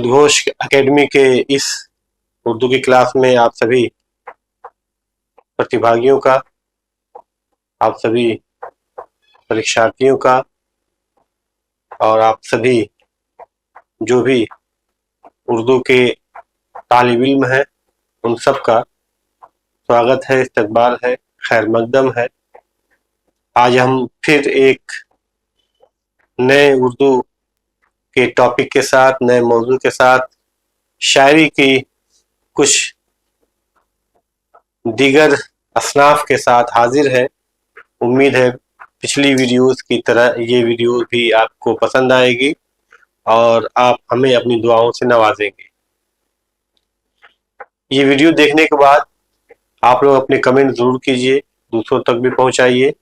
उद्घोष एकेडमी के इस उर्दू की क्लास में आप सभी प्रतिभागियों का, आप सभी परीक्षार्थियों का और आप सभी जो भी उर्दू के तालिब इल्म हैं उन सब का स्वागत है, इस्तकबाल है, खैर मकदम है। आज हम फिर एक नए उर्दू के टॉपिक के साथ, नए मौजू के साथ, शायरी की कुछ दीगर असनाफ के साथ हाजिर है। उम्मीद है पिछली वीडियोस की तरह ये वीडियो भी आपको पसंद आएगी और आप हमें अपनी दुआओं से नवाजेंगे। ये वीडियो देखने के बाद आप लोग अपने कमेंट जरूर कीजिए, दूसरों तक भी पहुंचाइए,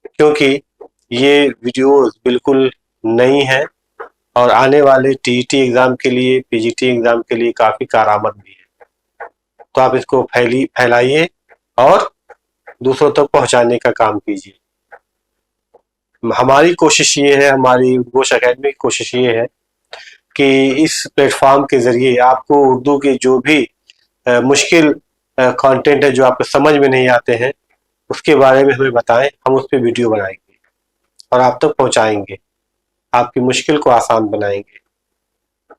क्योंकि ये वीडियो बिल्कुल नई है और आने वाले टीईटी एग्जाम के लिए, पीजीटी एग्जाम के लिए काफी कारआमद भी है। तो आप इसको फैलाइए और दूसरों तक पहुंचाने का काम कीजिए। हमारी कोशिश ये है, हमारी उद्घोष एकेडमी की कोशिश ये है कि इस प्लेटफॉर्म के जरिए आपको उर्दू के जो भी मुश्किल कंटेंट है, जो आपको समझ में नहीं आते हैं, उसके बारे में हमें बताएं, हम उस पर वीडियो बनाएंगे और आप तक पहुंचाएंगे, आपकी मुश्किल को आसान बनाएंगे।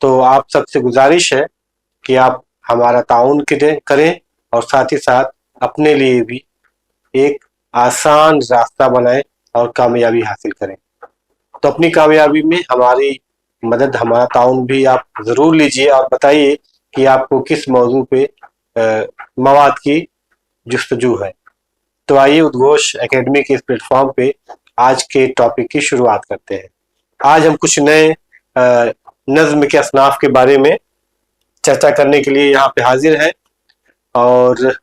तो आप सबसे गुजारिश है कि आप हमारा ताउन करें और साथ ही साथ अपने लिए भी एक आसान रास्ता बनाएं और कामयाबी हासिल करें। तो अपनी कामयाबी में हमारी मदद, हमारा ताउन भी आप ज़रूर लीजिए और बताइए कि आपको किस मौजू पे मवाद की जुस्तजू है। तो आइए उद्घोष एकेडमी के इस प्लेटफॉर्म पे आज के टॉपिक की शुरुआत करते हैं। आज हम कुछ नए नज़्म के असनाफ के बारे में चर्चा करने के लिए यहाँ पे हाजिर हैं और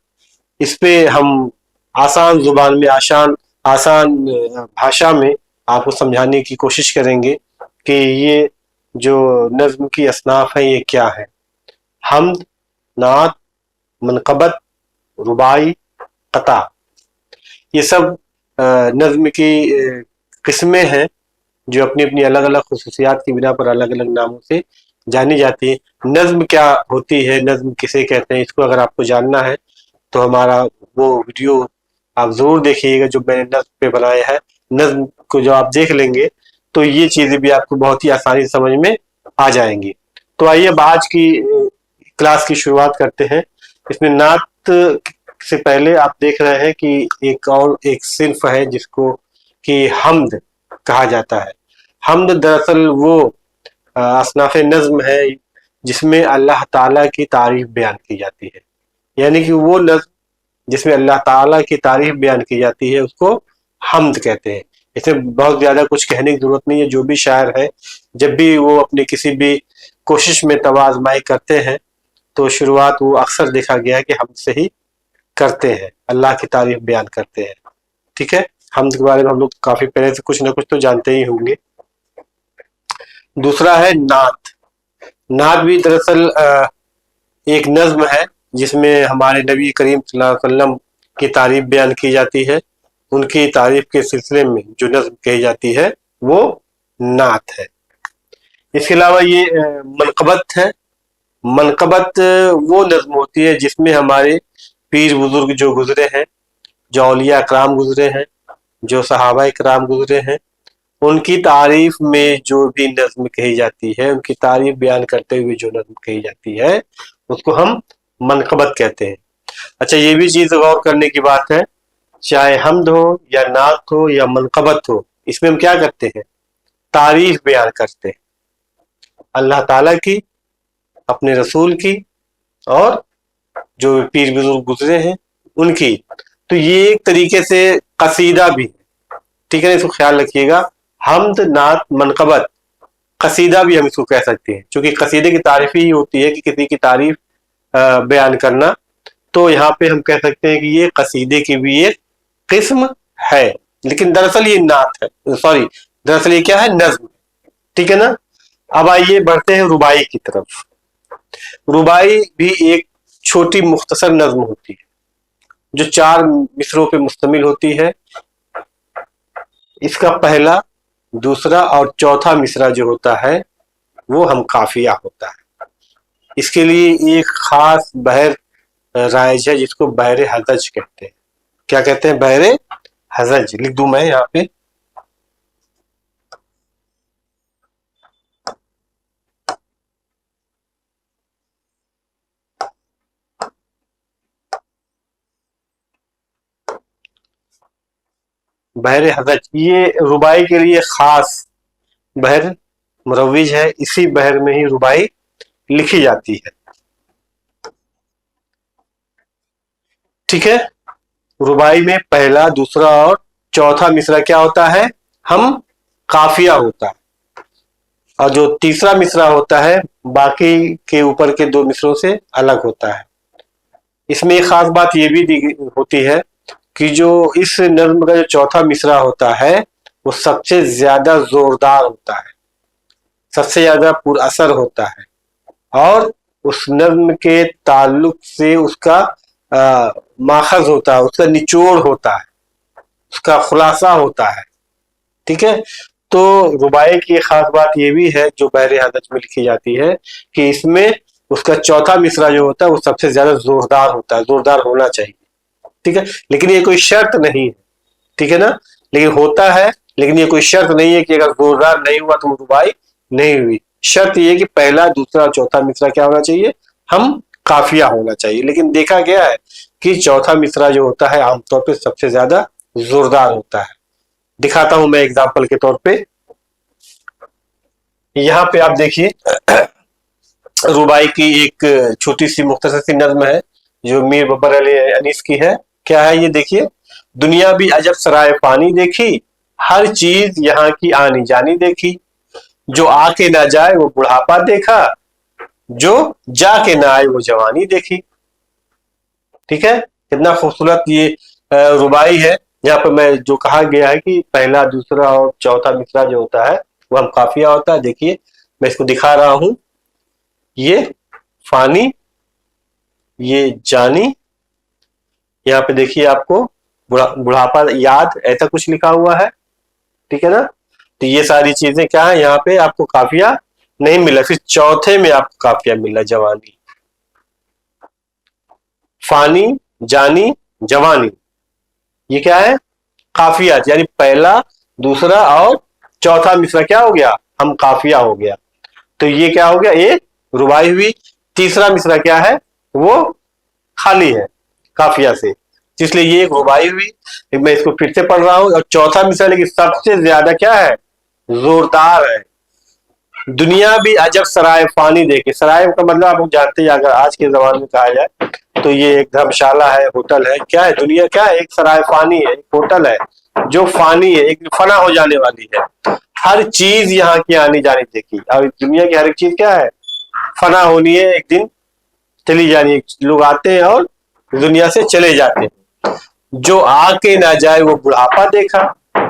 इस पे हम आसान जुबान में, आसान भाषा में आपको समझाने की कोशिश करेंगे कि ये जो नज़्म की असनाफ है ये क्या है। हम्द, नात, मनक़बत, रुबाई, क़ता, ये सब नज़्म की किस्में हैं जो अपनी अपनी अलग अलग खुसूसियात की बिना पर अलग अलग नामों से जानी जाती है। नज़्म क्या होती है, नज़्म किसे कहते हैं, इसको अगर आपको जानना है तो हमारा वो वीडियो आप ज़रूर देखिएगा जो मैंने नज़्म पे बनाया है। नज़्म को जो आप देख लेंगे तो ये चीज़ें भी आपको बहुत ही आसानी से समझ में आ जाएंगी। तो आइए अब आज की क्लास की शुरुआत करते हैं। इसमें नात से पहले आप देख रहे हैं कि एक सिन्फ है जिसको कि हम्द कहा जाता है। हम्द दरअसल वो असनाफ़ नज़्म है जिसमें अल्लाह ताला की तारीफ बयान की जाती है, यानी कि वो नज़्म जिसमें अल्लाह ताला की तारीफ बयान की जाती है उसको हम्द कहते हैं। इसमें बहुत ज़्यादा कुछ कहने की ज़रूरत नहीं है। जो भी शायर है जब भी वो अपनी किसी भी कोशिश में तवाज़माई करते हैं तो शुरुआत वो अक्सर देखा गया है कि हम्द से ही करते हैं, अल्लाह की तारीफ बयान करते हैं। ठीक है, हम्द के बारे में हम लोग काफ़ी पहले से कुछ ना कुछ तो जानते ही होंगे। दूसरा है नात। नात भी दरअसल एक नज़्म है जिसमें हमारे नबी करीम सल्लल्लाहु अलैहि वसल्लम की तारीफ बयान की जाती है। उनकी तारीफ के सिलसिले में जो नज़्म कही जाती है वो नात है। इसके अलावा ये मनक़बत है। मनक़बत वो नज़्म होती है जिसमें हमारे पीर बुजुर्ग जो गुजरे हैं, जो औलिया कराम गुजरे हैं, जो सहाबा कराम गुजरे हैं, उनकी तारीफ में जो भी नज़्म कही जाती है, उनकी तारीफ बयान करते हुए जो नज़्म कही जाती है उसको हम मनक़बत कहते हैं। अच्छा, ये भी चीज़ गौर करने की बात है, चाहे हम्द हो या नात हो या मनक़बत हो, इसमें हम क्या करते हैं, तारीफ बयान करते हैं अल्लाह ताला की, अपने रसूल की और जो पीर बुजुर्ग गुजरे हैं उनकी। तो ये एक तरीके से कसीदा भी है। ठीक है ना, इसको ख्याल रखिएगा। हम्द, नात, मनक़बत, कसीदा भी हम इसको कह सकते हैं, क्योंकि कसीदे की तारीफ ही होती है कि किसी की तारीफ बयान करना। तो यहाँ पे हम कह सकते हैं कि ये कसीदे की भी एक किस्म है, लेकिन दरअसल ये नात है, सॉरी दरअसल ये क्या है, नज़्म। ठीक है ना। अब आइए बढ़ते हैं रुबाई की तरफ। रुबाई भी एक छोटी मुख्तसर नज़्म होती है जो 4 मिसरों पे मुश्तमिल होती है। इसका पहला, दूसरा और चौथा मिसरा जो होता है وہ ہم قافیہ ہوتا ہے۔ اس کے لیے ایک خاص بحر رائج ہے جس کو بحر حزج کہتے ہیں۔ کیا کہتے ہیں؟ بحر حزج۔ لکھ دوں میں یہاں پہ، بحر حزج یہ ربائی کے لیے خاص بحر مروج ہے، اسی بحر میں ہی ربائی لکھی جاتی ہے۔ ٹھیک ہے، ربائی میں پہلا، دوسرا اور چوتھا مصرع کیا ہوتا ہے؟ ہم قافیہ ہوتا ہے، اور جو تیسرا مصرع ہوتا ہے باقی کے اوپر کے دو مصروں سے الگ ہوتا ہے۔ اس میں ایک خاص بات یہ بھی ہوتی ہے کہ جو اس نظم کا جو چوتھا مصرع ہوتا ہے وہ سب سے زیادہ زوردار ہوتا ہے، سب سے زیادہ پر اثر ہوتا ہے، اور اس نظم کے تعلق سے اس کا ماخذ ہوتا ہے، اس کا نچوڑ ہوتا ہے، اس کا خلاصہ ہوتا ہے۔ ٹھیک ہے، تو ربائی کی خاص بات یہ بھی ہے جو بحر حزج میں لکھی جاتی ہے کہ اس میں اس کا چوتھا مصرع جو ہوتا ہے وہ سب سے زیادہ زوردار ہوتا ہے، زوردار ہونا چاہیے۔ ٹھیک ہے، لیکن یہ کوئی شرط نہیں ہے، ٹھیک ہے نا، لیکن ہوتا ہے، لیکن یہ کوئی شرط نہیں ہے کہ اگر زوردار نہیں ہوا تو ربائی نہیں ہوئی۔ شرط یہ کہ پہلا، دوسرا، چوتھا مصرع کیا ہونا چاہیے؟ ہم قافیہ ہونا چاہیے۔ لیکن دیکھا گیا ہے کہ چوتھا مصرع جو ہوتا ہے عام طور پہ سب سے زیادہ زوردار ہوتا ہے۔ دکھاتا ہوں میں ایگزامپل کے طور پہ، یہاں پہ آپ دیکھیے ربائی کی ایک چھوٹی سی مختصر سی نظم ہے جو میر ببر علی انیس کی ہے۔ کیا ہے یہ؟ دیکھیے، دنیا بھی عجب سرائے فانی دیکھی، ہر چیز یہاں کی آنی جانی دیکھی، جو آ کے نہ جائے وہ بڑھاپا دیکھا، جو جا کے نہ آئے وہ جوانی دیکھی۔ ٹھیک ہے، کتنا خوبصورت یہ ربائی ہے۔ یہاں پہ میں جو کہا گیا ہے کہ پہلا، دوسرا اور چوتھا مصرع جو ہوتا ہے وہ ہم قافیہ ہوتا ہے۔ دیکھیے میں اس کو دکھا رہا ہوں، یہ فانی، یہ جانی، یہاں پہ دیکھیے آپ کو بڑھاپا یاد ایسا کچھ لکھا ہوا ہے۔ ٹھیک ہے نا، تو یہ ساری چیزیں کیا ہے؟ یہاں پہ آپ کو قافیہ نہیں ملا، پھر چوتھے میں آپ کو قافیہ ملا، جوانی، فانی، جانی، جوانی، یہ کیا ہے؟ قافیات، یعنی پہلا، دوسرا اور چوتھا مصرع کیا ہو گیا؟ ہم قافیہ ہو گیا۔ تو یہ کیا ہو گیا؟ ایک ربائی ہوئی۔ تیسرا مصرع کیا ہے؟ وہ خالی ہے قافیہ سے، اس لیے یہ ایک ربائی ہوئی۔ میں اس کو پھر سے پڑھ رہا ہوں، اور چوتھا مصرع لیکن سب سے زیادہ کیا ہے؟ زوردار ہے۔ دنیا بھی عجب سرائے فانی دیکھے، سرائے کا مطلب آپ جانتے ہیں، اگر آج کے زمانے میں کہا جائے تو یہ ایک دھرمشالہ ہے، ہوٹل ہے۔ کیا ہے دنیا؟ کیا ہے؟ ایک سرائے فانی ہے، ایک ہوٹل ہے جو فانی ہے، ایک فنا ہو جانے والی ہے۔ ہر چیز یہاں کی آنی جانی دیکھی، اور دنیا کی ہر ایک چیز کیا ہے؟ فنا ہونی ہے، ایک دن چلی جانی ہے۔ لوگ آتے ہیں اور دنیا سے چلے جاتے ہیں۔ جو آ کے نہ جائے وہ بڑھاپا دیکھا،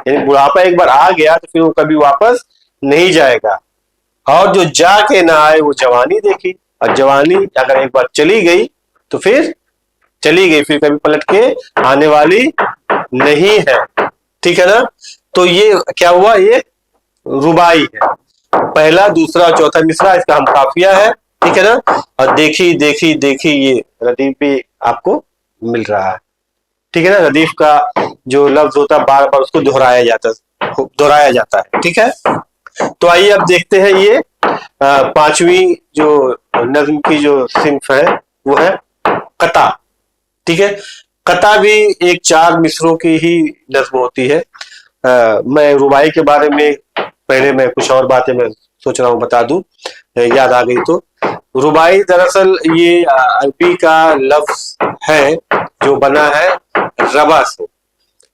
یعنی بڑھاپا ایک بار آ گیا تو پھر وہ کبھی واپس نہیں جائے گا، اور جو جا کے نہ آئے وہ جوانی دیکھی، اور جوانی اگر ایک بار چلی گئی تو پھر چلی گئی، پھر کبھی پلٹ کے آنے والی نہیں ہے۔ ٹھیک ہے نا، تو یہ کیا ہوا؟ یہ ربائی ہے، پہلا، دوسرا، چوتھا مصرع اس کا ہم قافیہ ہے۔ ٹھیک ہے نا، اور دیکھی دیکھی دیکھی یہ ردیف بھی آپ کو مل رہا ہے۔ ٹھیک ہے نا، ردیف کا جو لفظ ہوتا ہے بار بار اس کو دہرایا جاتا ہے۔ ٹھیک ہے، تو آئیے اب دیکھتے ہیں یہ پانچویں جو نظم کی جو صنف ہے وہ ہے قطع۔ ٹھیک ہے، قطع بھی ایک 4 مصروں کی ہی نظم ہوتی ہے۔ میں ربائی کے بارے میں پہلے میں کچھ اور باتیں میں سوچ رہا ہوں بتا دوں، یاد آ گئی تو۔ ربائی دراصل یہ عربی کا لفظ ہے جو بنا ہے ربا سے۔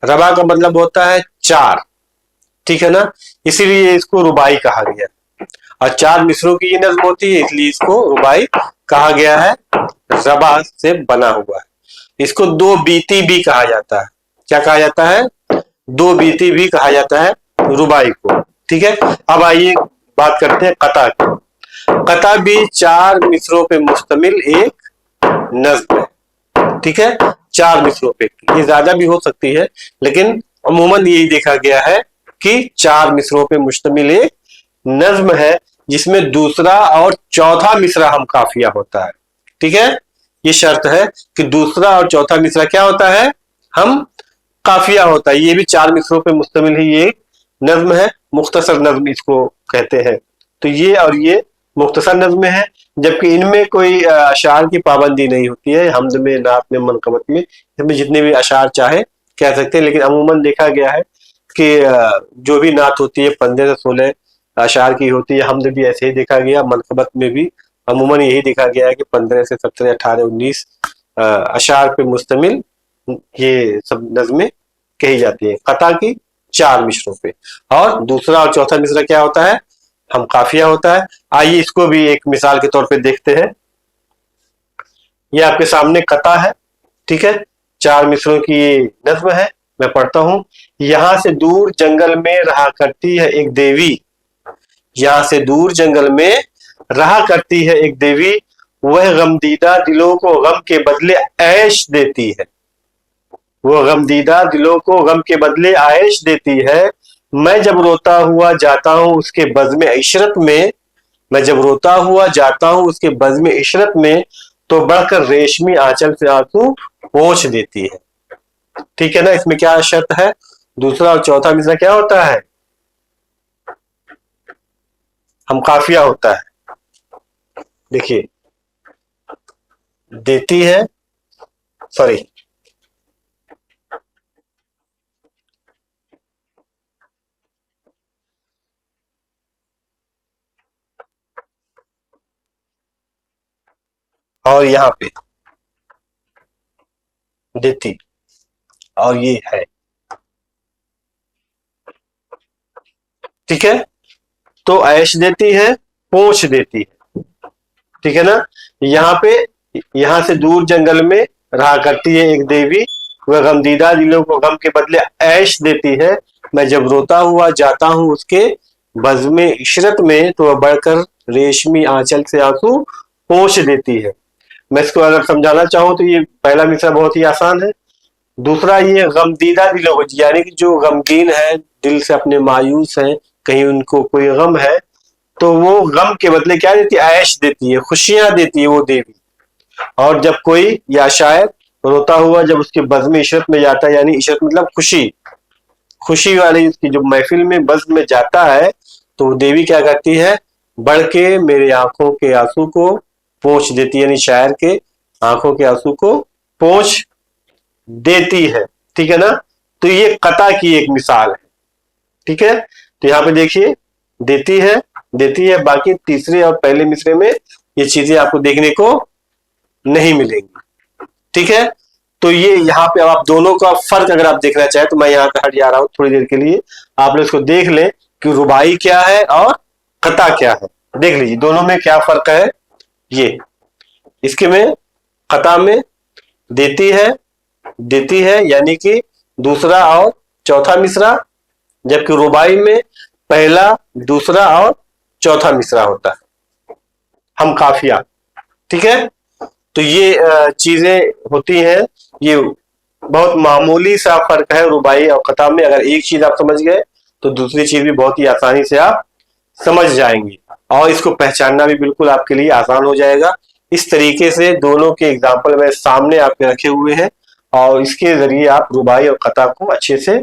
ربا کا مطلب ہوتا ہے 4۔ ٹھیک ہے نا، اسی لیے اس کو ربائی کہا گیا، اور 4 مصروں کی یہ نظم ہوتی ہے، اس لیے اس کو ربائی کہا گیا ہے، ربا سے بنا ہوا ہے۔ اس کو 2 بیتی بھی کہا جاتا ہے۔ کیا کہا جاتا ہے؟ 2 بیتی بھی کہا جاتا ہے ربائی کو۔ ٹھیک ہے، اب آئیے بات کرتے ہیں قطع کی۔ قطع بھی 4 مصروں پہ مشتمل ایک نظم ہے۔ ٹھیک ہے، 4 مصروں پہ، یہ زیادہ بھی ہو سکتی ہے لیکن عموماً یہی دیکھا گیا ہے کہ 4 مصروں پہ مشتمل ایک نظم ہے जिसमें दूसरा और चौथा मिसरा हम काफिया होता है। ठीक है, ये शर्त है कि दूसरा और चौथा मिसरा क्या होता है, हम काफिया होता है। ये भी 4 मिसरों पे मुश्तमिल है, ये नज्म है, मुख्तसर नज्म इसको कहते हैं। तो ये और ये मुख्तसर नज्म है, जबकि इनमें कोई अशार की पाबंदी नहीं होती है। हमद में, नात में, मनकबत में, इसमें जितने भी अशार चाहे कह सकते हैं, लेकिन अमूमन देखा गया है कि जो भी नात होती है 15 से 16 अशार की होती है। हमद भी ऐसे ही देखा गया, मनकबत में भी अमूमन यही देखा गया है कि 15 से 17, 18, 19 अशार पे मुश्तमिल ये सब नज़में कही जाती है, कता की 4 मिसरों पे। और दूसरा और चौथा मिसरा क्या होता है, हम काफिया होता है। आइए इसको भी एक मिसाल के तौर पे देखते हैं। ये आपके सामने कता है, ठीक है, 4 मिसरों की नज्म है, मैं पढ़ता हूं। यहां से दूर जंगल में रहा करती है एक देवी, यहां से दूर जंगल में रहा करती है एक देवी, वह गमदीदा दिलों को गम के बदले ऐश देती है, वो गमदीदा दिलों को गम के बदले आयश देती है। मैं जब रोता हुआ जाता हूं उसके बज़्म इशरत में, मैं जब रोता हुआ जाता हूं उसके बज़्म इशरत में, तो बढ़कर रेशमी आंचल से आंसू पोंछ देती है। ठीक है ना, इसमें क्या शर्त है, दूसरा और चौथा मिसरा क्या होता है, हम काफिया होता है। देखिए, देती है, सॉरी, और यहाँ पे देती, और ये है, ठीक है, तो ऐश देती है, पोंछ देती है, ठीक है ना। यहाँ पे, यहाँ से दूर जंगल में रहा करती है एक देवी, वह गमदीदा दिलों को गम के बदले ऐश देती है। मैं जब रोता हुआ जाता हूँ उसके बज़्म इशरत में, तो वह बढ़कर रेशमी आंचल से आंसू पोंछ देती है। मैं इसको अगर समझाना चाहूँ तो ये पहला मिसरा बहुत ही आसान है। दूसरा, ये गमदीदा दिलों को, यानी कि जो गमगीन है, दिल से अपने मायूस हैं, कहीं उनको कोई गम है, तो वो गम के बदले क्या देती है, ऐश देती है, खुशियां देती है वो देवी। और जब कोई, या शायद रोता हुआ जब उसके बज़्म इशरत में जाता है, यानी इशरत मतलब खुशी, खुशी वाली उसकी जो महफिल में बज़्म में जाता है, तो वो देवी क्या करती है, बढ़ के मेरे आंखों के आंसू को पोंछ देती है, यानी शायर के आंखों के आंसू को पोंछ देती है। ठीक है ना, तो ये कता की एक मिसाल है। ठीक है, तो यहाँ पे देखिए, देती है, देती है, बाकी तीसरे और पहले मिसरे में ये चीजें आपको देखने को नहीं मिलेंगी। ठीक है, तो ये यहाँ पे अब आप दोनों का फर्क अगर आप देखना चाहें, तो मैं यहाँ पे हट जा रहा हूँ थोड़ी देर के लिए, आप लोग इसको देख लें कि रुबाई क्या है और कता क्या है। देख लीजिए दोनों में क्या फर्क है। ये इसके में, कता में देती है यानी कि दूसरा और चौथा मिसरा, जबकि रुबाई में पहला, दूसरा और चौथा मिसरा होता है, हम काफिया। ठीक है, तो ये चीजें होती हैं, ये बहुत मामूली सा फर्क है रुबाई और कता में। अगर एक चीज आप समझ गए तो दूसरी चीज भी बहुत ही आसानी से आप समझ जाएंगे, और इसको पहचानना भी बिल्कुल आपके लिए आसान हो जाएगा। इस तरीके से दोनों के एग्जाम्पल मैं सामने आपके रखे हुए हैं, और इसके जरिए आप रुबाई और कता को अच्छे से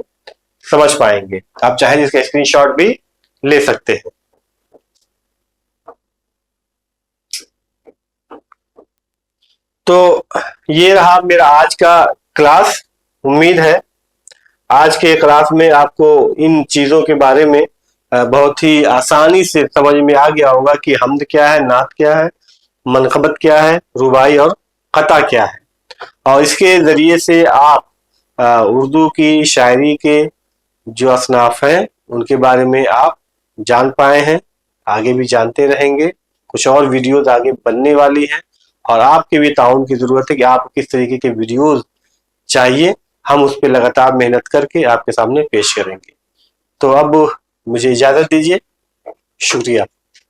समझ पाएंगे। आप चाहे इसका स्क्रीनशॉट भी ले सकते हैं। तो ये रहा मेरा आज का क्लास। उम्मीद है आज के क्लास में आपको इन चीजों के बारे में बहुत ही आसानी से समझ में आ गया होगा कि हमद क्या है, नात क्या है, मनकबत क्या है, रुबाई और कता क्या है। और इसके जरिए से आप उर्दू की शायरी के जो असनाफ हैं उनके बारे में आप जान पाए हैं, आगे भी जानते रहेंगे। कुछ और वीडियोज आगे बनने वाली हैं, और आपके भी ताउन की जरूरत है कि आप किस तरीके के वीडियोज चाहिए, हम उस पर लगातार मेहनत करके आपके सामने पेश करेंगे। तो अब मुझे इजाजत दीजिए, शुक्रिया।